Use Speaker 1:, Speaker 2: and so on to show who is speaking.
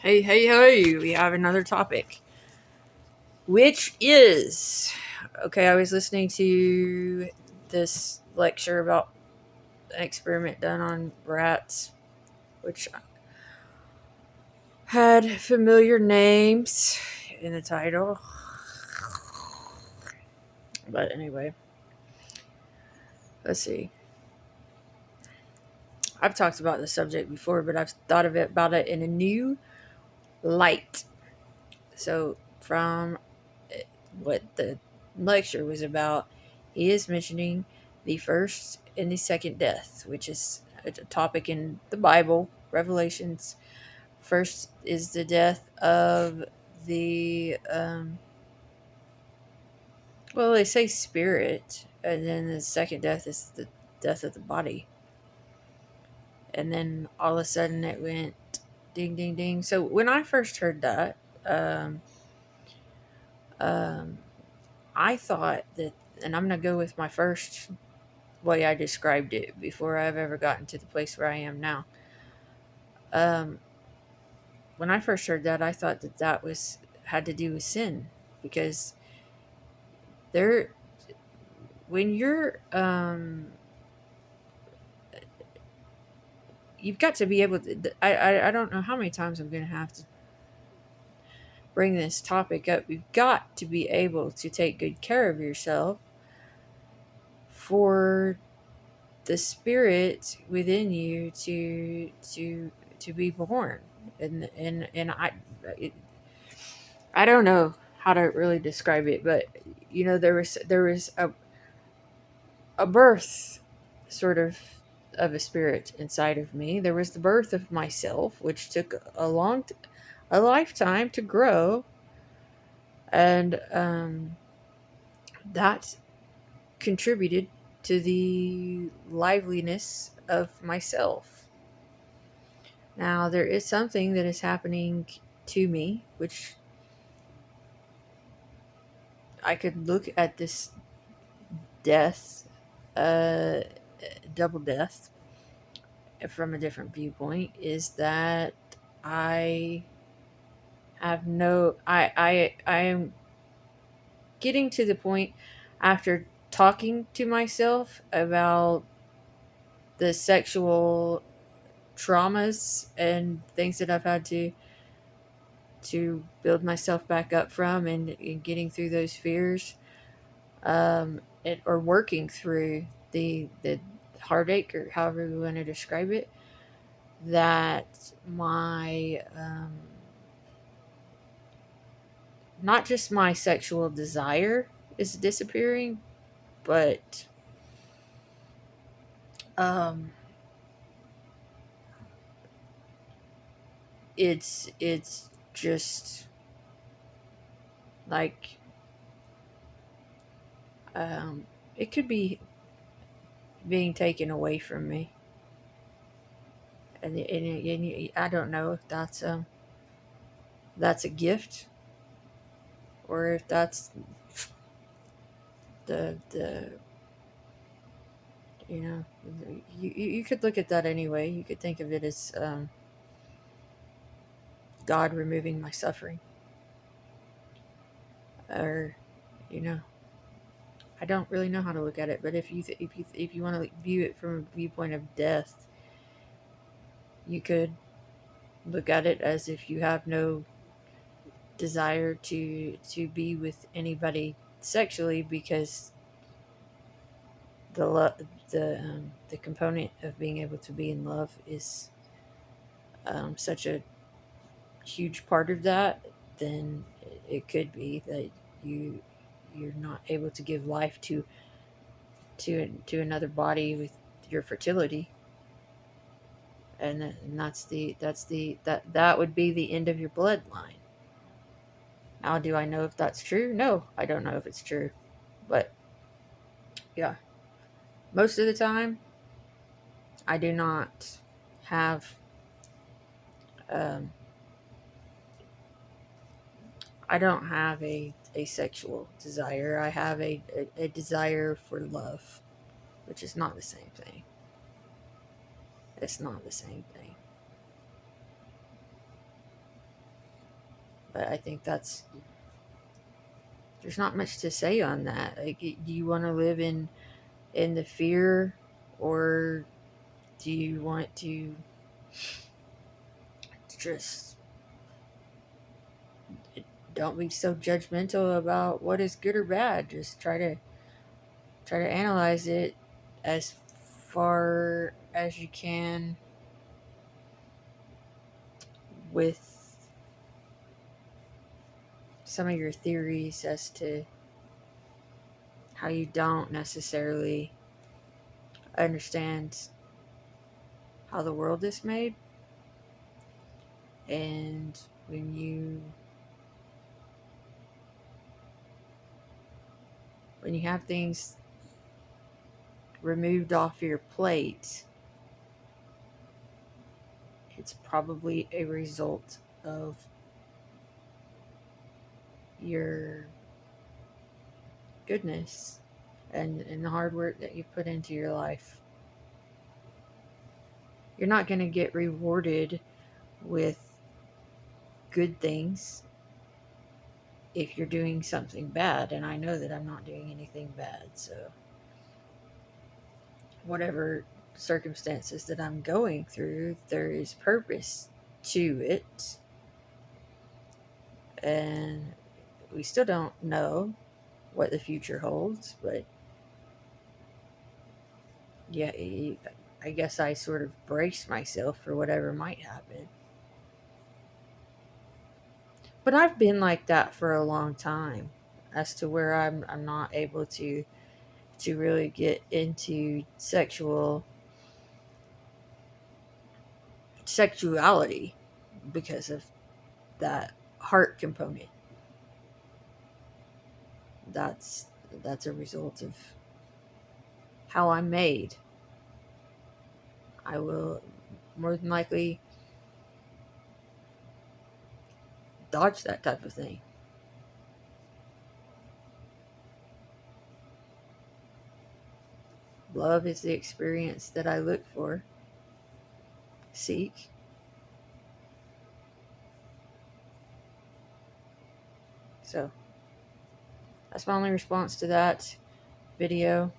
Speaker 1: Hey, we have another topic, which is okay. I was listening to this lecture about an experiment done on rats, which had familiar names in the title. But anyway, let's see. I've talked about this subject before, but I've thought of it about it in a new light. So, from what the lecture was about, he is mentioning the first and the second death, which is a topic in the Bible, Revelations. First is the death of the, well, they say spirit, and then the second death is the death of the body. And then all of a sudden it went ding, ding, ding. So when I first heard that, um, um, I thought that, and I'm going to go with my first way I described it before I've ever gotten to the place where I am now. Um, when I first heard that, I thought that that was had to do with sin, because there, when you've got to be able to. I don't know how many times I'm going to have to bring this topic up. You've got to be able to take good care of yourself for the spirit within you to be born. And it, I don't know how to really describe it, but there was a birth, sort of a spirit inside of me. There was the birth of myself, which took a lifetime to grow, and that contributed to the liveliness of myself. Now, there is something that is happening to me, which I could look at this death, uh, double death, from a different viewpoint. Is that I I am getting to the point, after talking to myself about the sexual traumas and things that I've had to build myself back up from, and getting through those fears, or working through the heartache, or however we want to describe it, that my not just my sexual desire is disappearing, but um, it's just like, um, it could be being taken away from me, and I don't know if that's a gift, or if that's the you know you could look at that anyway. You could think of it as, God removing my suffering, or you know I don't really know how to look at it, but if you want to view it from a viewpoint of death, you could look at it as if you have no desire to be with anybody sexually, because the lo- the component of being able to be in love is, such a huge part of that. Then it could be that you you're not able to give life to another body with your fertility, and that would be the end of your bloodline. Now, do I know if that's true? No, I don't know if it's true, but yeah, most of the time I do not have, um, I don't have a sexual desire. I have a desire for love, which is not the same thing. It's not the same thing. But I think there's not much to say on that. Like, do you want to live in the fear, or do you want to just don't be so judgmental about what is good or bad? Just try to analyze it as far as you can with some of your theories as to how you don't necessarily understand how the world is made. And when you have things removed off your plate, it's probably a result of your goodness and the hard work that you've put into your life. You're not going to get rewarded with good things if you're doing something bad, and I know that I'm not doing anything bad. So whatever circumstances that I'm going through, there is purpose to it. And we still don't know what the future holds, but yeah, I guess I sort of brace myself for whatever might happen. But I've been like that for a long time, as to where I'm not able to really get into sexuality because of that heart component. That's that's a result of how I'm made. I will more than likely dodge that type of thing. Love is the experience that I look for, seek. So that's my only response to that video.